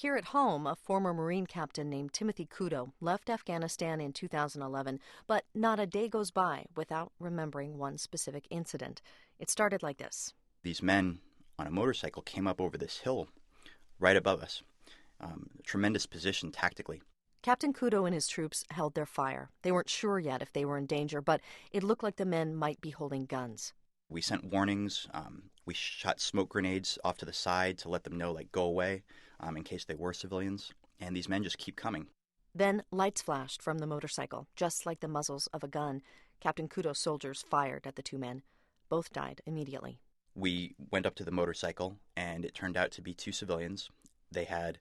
Here at home, a former Marine captain named Timothy Kudo left Afghanistan in 2011, but not a day goes by without remembering one specific incident. It started like this. These men on a motorcycle came up over this hill right above us. Tremendous position tactically. Captain Kudo and his troops held their fire. They weren't sure yet if they were in danger, but it looked like the men might be holding guns. We sent warnings. We shot smoke grenades off to the side to let them know, go away, in case they were civilians. And these men just keep coming. Then lights flashed from the motorcycle, just like the muzzles of a gun. Captain Kudo's soldiers fired at the two men. Both died immediately. We went up to the motorcycle, and it turned out to be two civilians. They had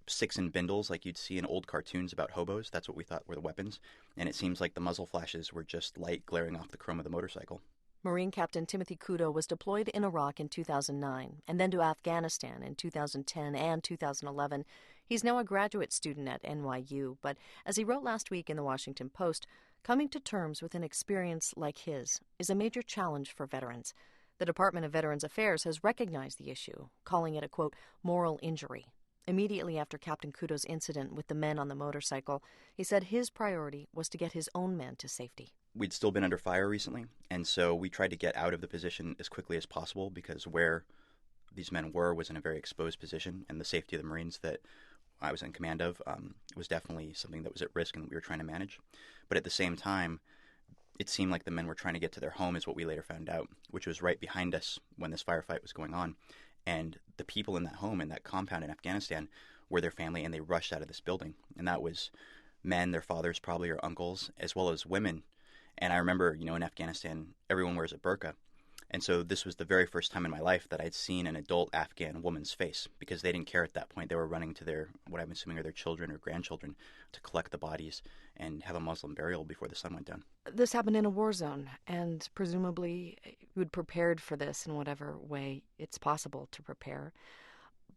sticks and bindles like you'd see in old cartoons about hobos. That's what we thought were the weapons. And it seems like the muzzle flashes were just light glaring off the chrome of the motorcycle. Marine Captain Timothy Kudo was deployed in Iraq in 2009 and then to Afghanistan in 2010 and 2011. He's now a graduate student at NYU, but as he wrote last week in the Washington Post, coming to terms with an experience like his is a major challenge for veterans. The Department of Veterans Affairs has recognized the issue, calling it a, quote, moral injury. Immediately after Captain Kudo's incident with the men on the motorcycle, he said his priority was to get his own men to safety. We'd still been under fire recently, and so we tried to get out of the position as quickly as possible because where these men were was in a very exposed position, and the safety of the Marines that I was in command of was definitely something that was at risk and that we were trying to manage. But at the same time, it seemed like the men were trying to get to their home, is what we later found out, which was right behind us when this firefight was going on. And the people in that home, in that compound in Afghanistan, were their family, and they rushed out of this building. And that was men, their fathers probably, or uncles, as well as women. And I remember, in Afghanistan, everyone wears a burqa. And so this was the very first time in my life that I'd seen an adult Afghan woman's face, because they didn't care at that point. They were running to their, what I'm assuming are their children or grandchildren, to collect the bodies and have a Muslim burial before the sun went down. This happened in a war zone, and presumably you had prepared for this in whatever way it's possible to prepare.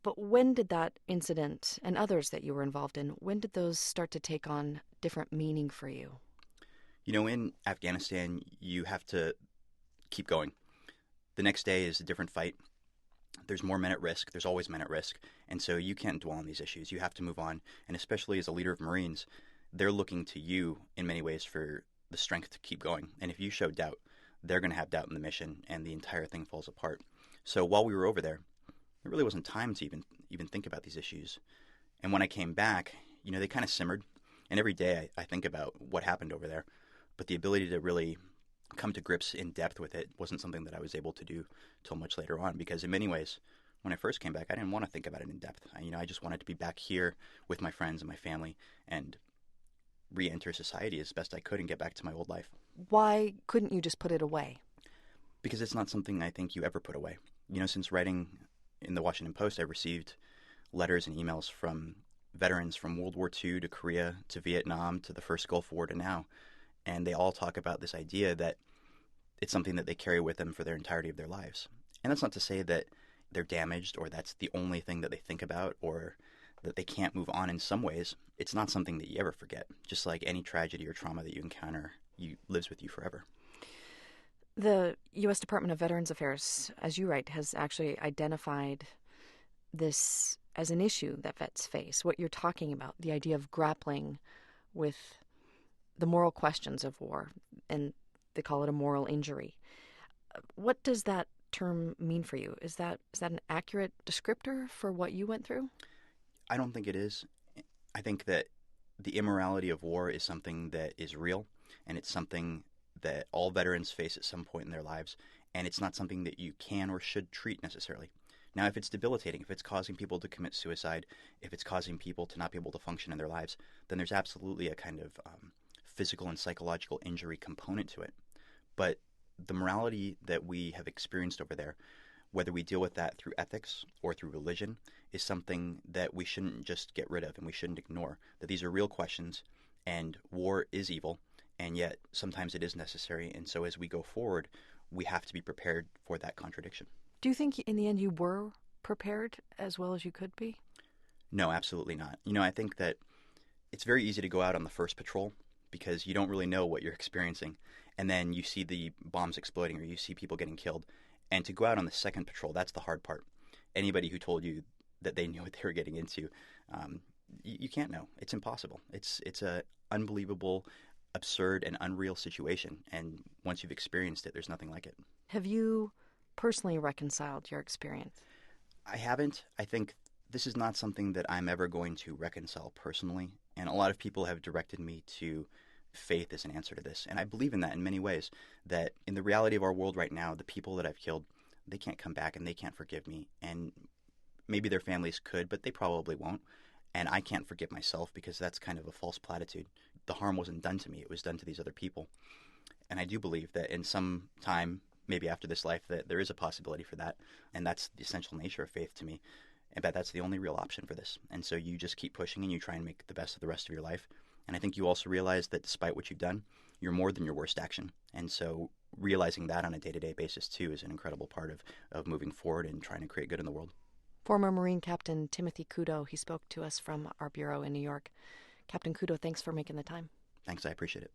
But when did that incident and others that you were involved in, when did those start to take on different meaning for you? In Afghanistan, you have to keep going. The next day is a different fight. There's more men at risk. There's always men at risk. And so you can't dwell on these issues. You have to move on. And especially as a leader of Marines, they're looking to you in many ways for the strength to keep going. And if you show doubt, they're going to have doubt in the mission, and the entire thing falls apart. So while we were over there, there really wasn't time to even think about these issues. And when I came back, they kind of simmered. And every day I think about what happened over there. But the ability to really come to grips in depth with it wasn't something that I was able to do till much later on, because in many ways, when I first came back, I didn't want to think about it in depth. I just wanted to be back here with my friends and my family and re-enter society as best I could and get back to my old life. Why couldn't you just put it away? Because it's not something I think you ever put away. Since writing in the Washington Post, I've received letters and emails from veterans from World War II to Korea to Vietnam to the first Gulf War to now. And they all talk about this idea that it's something that they carry with them for their entirety of their lives. And that's not to say that they're damaged or that's the only thing that they think about or that they can't move on in some ways. It's not something that you ever forget. Just like any tragedy or trauma that you encounter, lives with you forever. The U.S. Department of Veterans Affairs, as you write, has actually identified this as an issue that vets face. What you're talking about, the idea of grappling with the moral questions of war, and they call it a moral injury. What does that term mean for you? Is that an accurate descriptor for what you went through? I don't think it is. I think that the immorality of war is something that is real, and it's something that all veterans face at some point in their lives, and it's not something that you can or should treat necessarily. Now, if it's debilitating, if it's causing people to commit suicide, if it's causing people to not be able to function in their lives, then there's absolutely a kind of physical and psychological injury component to it. But the morality that we have experienced over there, whether we deal with that through ethics or through religion, is something that we shouldn't just get rid of and we shouldn't ignore. That these are real questions, and war is evil, and yet sometimes it is necessary. And so as we go forward, we have to be prepared for that contradiction. Do you think in the end you were prepared as well as you could be? No, absolutely not. I think that it's very easy to go out on the first patrol because you don't really know what you're experiencing. And then you see the bombs exploding or you see people getting killed. And to go out on the second patrol, that's the hard part. Anybody who told you that they knew what they were getting into. You can't know. It's impossible. It's a unbelievable, absurd, and unreal situation. And once you've experienced it, there's nothing like it. Have you personally reconciled your experience? I haven't. I think this is not something that I'm ever going to reconcile personally. And a lot of people have directed me to faith as an answer to this. And I believe in that in many ways, that in the reality of our world right now, the people that I've killed, they can't come back and they can't forgive me. And maybe their families could, but they probably won't. And I can't forgive myself because that's kind of a false platitude. The harm wasn't done to me. It was done to these other people. And I do believe that in some time, maybe after this life, that there is a possibility for that. And that's the essential nature of faith to me. And that's the only real option for this. And so you just keep pushing and you try and make the best of the rest of your life. And I think you also realize that despite what you've done, you're more than your worst action. And so realizing that on a day-to-day basis, too, is an incredible part of moving forward and trying to create good in the world. Former Marine Captain Timothy Kudo, he spoke to us from our bureau in New York. Captain Kudo, thanks for making the time. Thanks, I appreciate it.